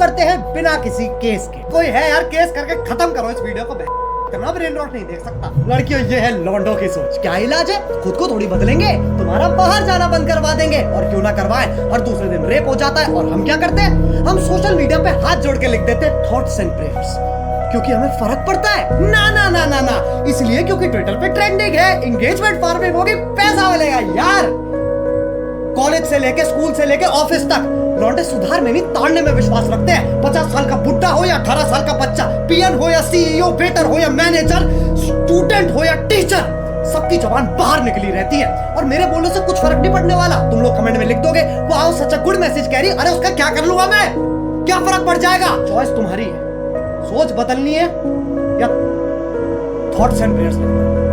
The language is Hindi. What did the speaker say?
बढ़ते हैं बिना किसी केस के। कोई है यार, केस करके खत्म करो इस वीडियो को। इतना ब्रेन रॉट नहीं देख सकता। लड़कियों, ये है लौंडों की सोच। क्या इलाज है? खुद को थोड़ी बदलेंगे, तुम्हारा बाहर जाना बंद करवा देंगे। और क्यों ना करवाएं, हर दूसरे दिन रेप हो जाता है। और हम क्या करते हैं? हम सोशल मीडिया पे हाथ जोड़ के लिख देते हैं थॉट्स एंड प्रेयर्स, क्योंकि हमें फर्क पड़ता है। ना ना ना ना ना, इसलिए क्योंकि ट्विटर पे ट्रेंडिंग है, एंगेजमेंट फार्मिंग होगी, पैसा मिलेगा यार। कॉलेज से लेके, स्कूल से लेके ऑफिस तक लौंडे सुधार में नहीं, ताड़ने में विश्वास रखते हैं। 50 साल का बुड्ढा हो या 18 साल का बच्चा, पीएन हो या सीईओ, वेटर हो या मैनेजर, स्टूडेंट हो या टीचर, सबकी जबान बाहर निकली रहती है। और मेरे बोलने से कुछ फर्क नहीं पड़ने वाला। तुम लोग कमेंट में लिख दोगे, wow such a good message carry. अरे उसका क्या कर लूंगा मैं? क्या फर्क पड़ जाएगा? चॉइस तुम्हारी है। सोच बदलनी है या थॉट्स एंड प्रेयर्स लिखना है।